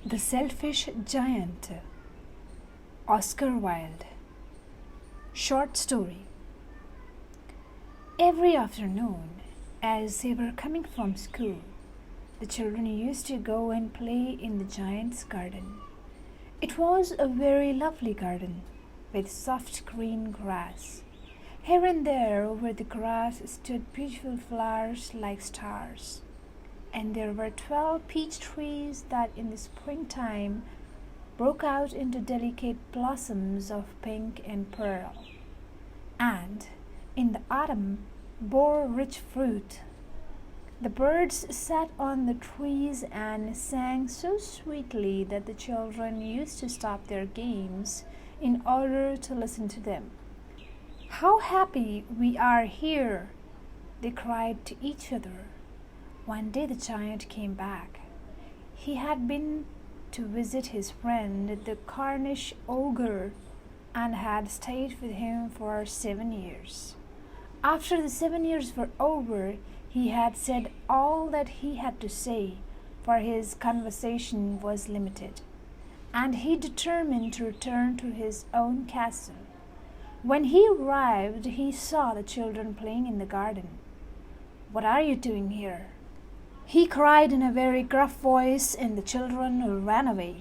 The Selfish Giant, Oscar Wilde. Short story. Every afternoon, as they were coming from school, the children used to go and play in the giant's garden. It was a very lovely garden with soft green grass. Here and there over the grass stood beautiful flowers like stars. And there were 12 peach trees that in the springtime broke out into delicate blossoms of pink and pearl, and in the autumn bore rich fruit. The birds sat on the trees and sang so sweetly that the children used to stop their games in order to listen to them. "How happy we are here!" they cried to each other. One day the giant came back. He had been to visit his friend, the Cornish ogre, and had stayed with him for 7 years. After the 7 years were over, he had said all that he had to say, for his conversation was limited, and he determined to return to his own castle. When he arrived, he saw the children playing in the garden. "What are you doing here?" he cried in a very gruff voice, and the children ran away.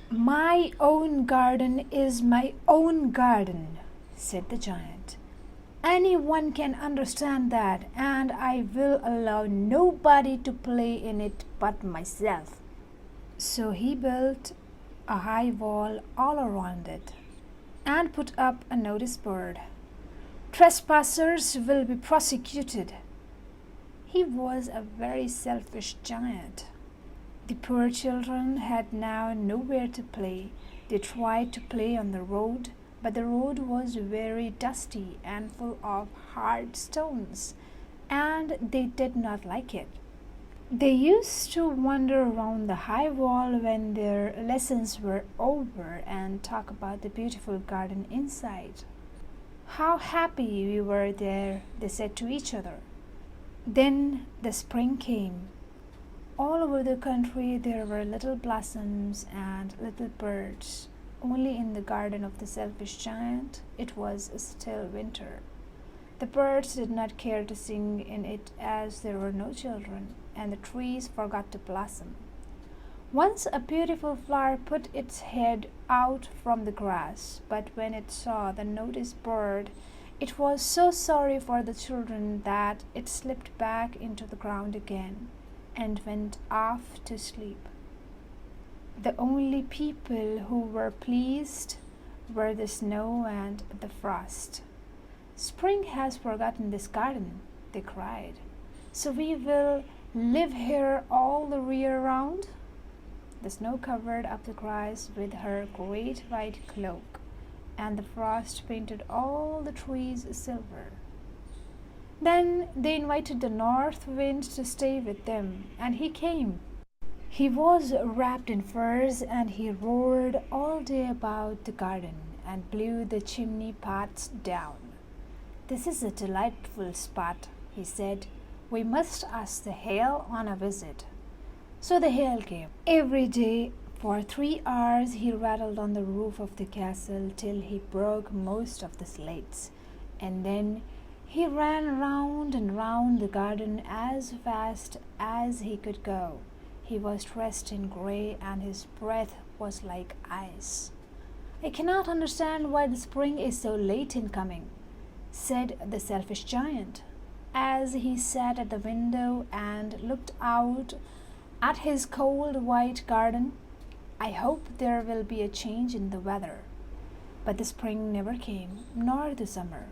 "My own garden is my own garden," said the giant. "Anyone can understand that, and I will allow nobody to play in it but myself." So he built a high wall all around it and put up a notice board. "Trespassers will be prosecuted." He was a very selfish giant. The poor children had now nowhere to play. They tried to play on the road, but the road was very dusty and full of hard stones, and they did not like it. They used to wander around the high wall when their lessons were over and talk about the beautiful garden inside. "How happy we were there," they said to each other. Then the spring came. All over the country there were little blossoms and little birds. Only in the garden of the selfish giant it was still winter. The birds did not care to sing in it as there were no children, and the trees forgot to blossom. Once a beautiful flower put its head out from the grass, but when it saw the notice board, it was so sorry for the children that it slipped back into the ground again and went off to sleep. The only people who were pleased were the snow and the frost. "Spring has forgotten this garden," they cried. "So we will live here all the year round." The snow covered up the grass with her great white cloak, and the frost painted all the trees silver. Then they invited the north wind to stay with them, and he came. He was wrapped in furs, and he roared all day about the garden and blew the chimney pots down. "This is a delightful spot," he said. "We must ask the hail on a visit." So the hail came. Every day for 3 hours he rattled on the roof of the castle till he broke most of the slates, and then he ran round and round the garden as fast as he could go. He was dressed in grey, and his breath was like ice. "I cannot understand why the spring is so late in coming," said the selfish giant, as he sat at the window and looked out at his cold white garden. "I hope there will be a change in the weather." But the spring never came, nor the summer.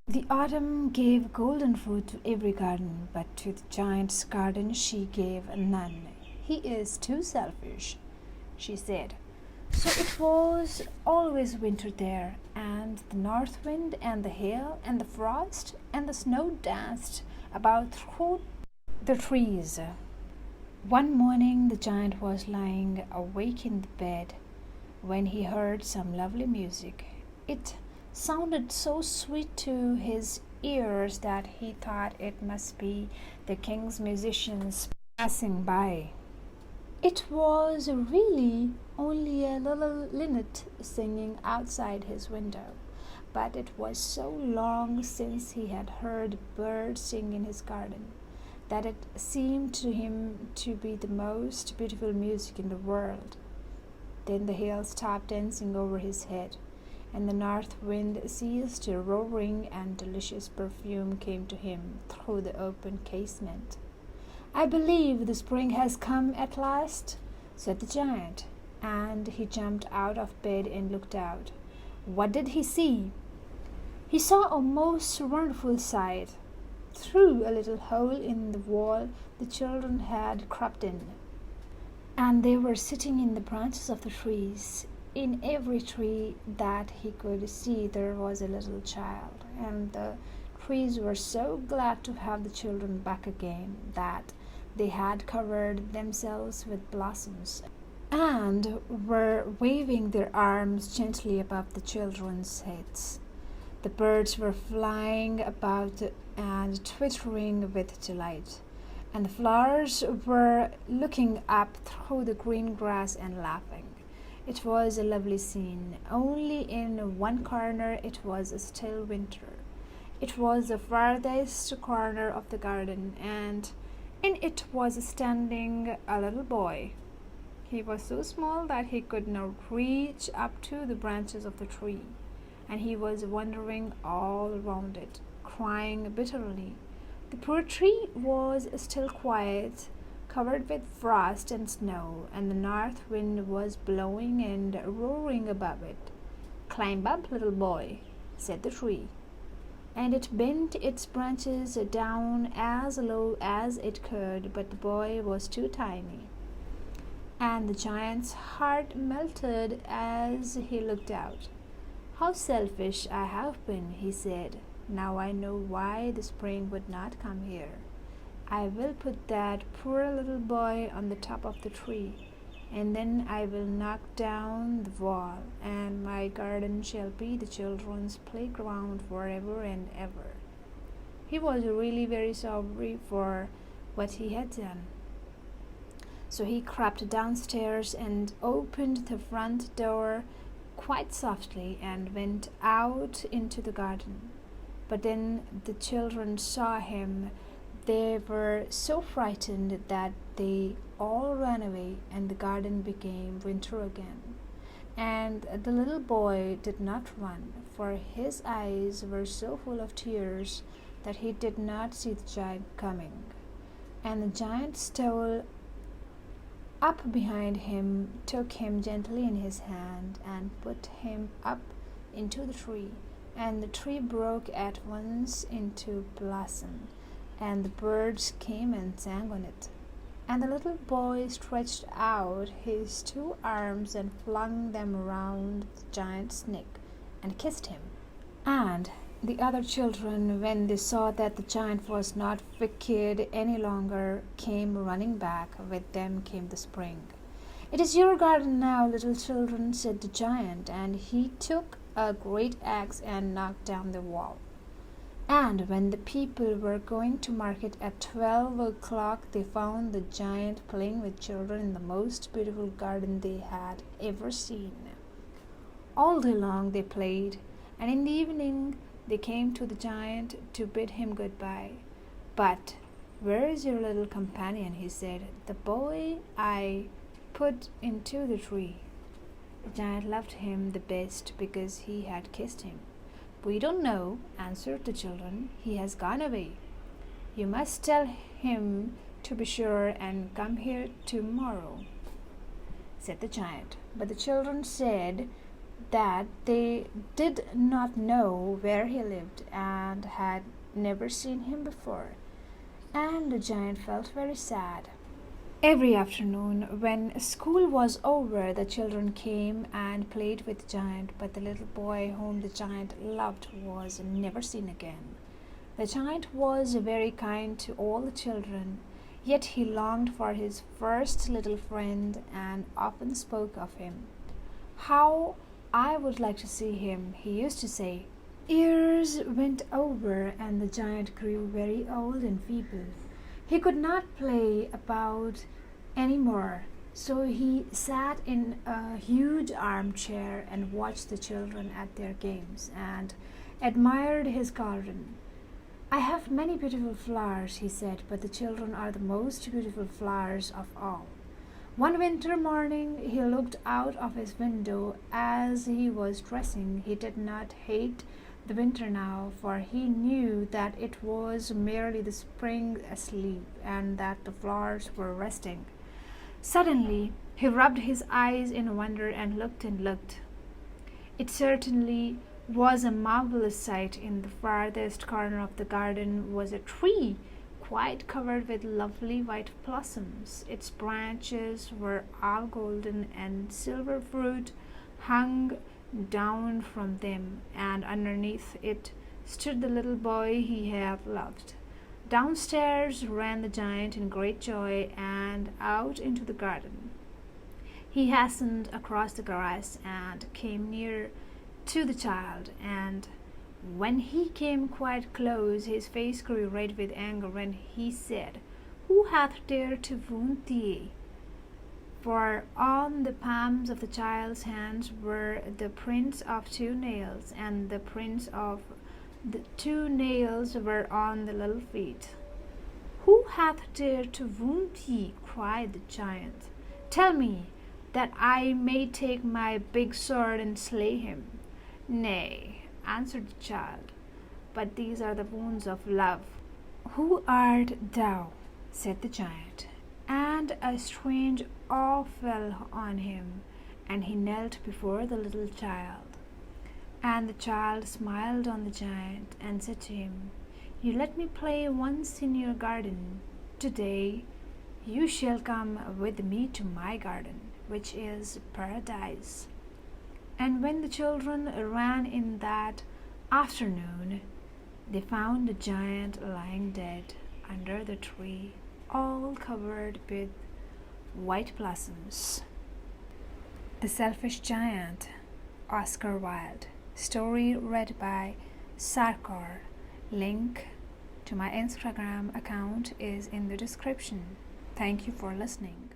The autumn gave golden fruit to every garden, but to the giant's garden she gave none. "He is too selfish," she said. So it was always winter there, and the north wind and the hail and the frost and the snow danced about through the trees. One morning the giant was lying awake in the bed when he heard some lovely music. It sounded so sweet to his ears that he thought it must be the king's musicians passing by. It was really only a little linnet singing outside his window, but it was so long since he had heard birds sing in his garden that it seemed to him to be the most beautiful music in the world. Then the hail stopped dancing over his head, and the north wind ceased roaring, and delicious perfume came to him through the open casement. "I believe the spring has come at last," said the giant, and he jumped out of bed and looked out. What did he see? He saw a most wonderful sight. Through a little hole in the wall the children had crept in, and they were sitting in the branches of the trees. In every tree that he could see there was a little child, and the trees were so glad to have the children back again that they had covered themselves with blossoms and were waving their arms gently above the children's heads. The birds were flying about and twittering with delight, and the flowers were looking up through the green grass and laughing. It was a lovely scene. Only in one corner it was still winter. It was the farthest corner of the garden, and in it was standing a little boy. He was so small that he could not reach up to the branches of the tree, and he was wandering all around it, crying bitterly. The poor tree was still quiet, covered with frost and snow, and the north wind was blowing and roaring above it. "Climb up, little boy," said the tree, and it bent its branches down as low as it could, but the boy was too tiny, and the giant's heart melted as he looked out. "How selfish I have been," he said. "Now I know why the spring would not come here. I will put that poor little boy on the top of the tree, and then I will knock down the wall, and my garden shall be the children's playground forever and ever." He was really very sorry for what he had done. So he crept downstairs and opened the front door quite softly and went out into the garden. But then the children saw him. They were so frightened that they all ran away, and the garden became winter again. And the little boy did not run, for his eyes were so full of tears that he did not see the giant coming. And the giant stole up behind him, took him gently in his hand, and put him up into the tree. And the tree broke at once into blossom, and the birds came and sang on it. And the little boy stretched out his two arms and flung them around the giant's neck and kissed him. And the other children, when they saw that the giant was not wicked any longer, came running back. With them came the spring. "It is your garden now, little children," said the giant, and he took a great axe and knocked down the wall. And when the people were going to market at 12 o'clock, they found the giant playing with children in the most beautiful garden they had ever seen. All day long they played, and in the evening they came to the giant to bid him goodbye. "But where is your little companion?" he said. "The boy I put into the tree." The giant loved him the best because he had kissed him. "We don't know," answered the children. "He has gone away. You must tell him to be sure and come here tomorrow," said the giant. But the children said that they did not know where he lived and had never seen him before, and the giant felt very sad. Every afternoon, when school was over, the children came and played with the giant, but the little boy whom the giant loved was never seen again. The giant was very kind to all the children, yet he longed for his first little friend and often spoke of him. "How I would like to see him," he used to say. Years went over, and the giant grew very old and feeble. He could not play about any more, So he sat in a huge armchair and watched the children at their games and admired his garden. I have many beautiful flowers, he said, but the children are the most beautiful flowers of all. One winter morning he looked out of his window as he was dressing. He did not hate the winter now, for he knew that it was merely the spring asleep and that the flowers were resting. Suddenly he rubbed his eyes in wonder and looked and looked. It certainly was a marvelous sight. In the farthest corner of the garden was a tree quite covered with lovely white blossoms. Its branches were all golden, and silver fruit hung down from them, and underneath it stood the little boy he had loved. Downstairs ran the giant in great joy and out into the garden. He hastened across the grass and came near to the child, and when he came quite close, his face grew red with anger, and he said, "Who hath dared to wound thee?" For on the palms of the child's hands were the prints of 2 nails, and the prints of the 2 nails were on the little feet. "Who hath dared to wound thee?" cried the giant. "Tell me, that I may take my big sword and slay him." "Nay," answered the child, "but these are the wounds of love." "Who art thou?" said the giant, and a strange awe fell on him, and he knelt before the little child. And the child smiled on the giant and said to him, "You let me play once in your garden. Today you shall come with me to my garden, which is paradise." And when the children ran in that afternoon, they found the giant lying dead under the tree, all covered with white blossoms. The Selfish Giant, Oscar Wilde. Story read by Saar Kour. Link to my Instagram account is in the description. Thank you for listening.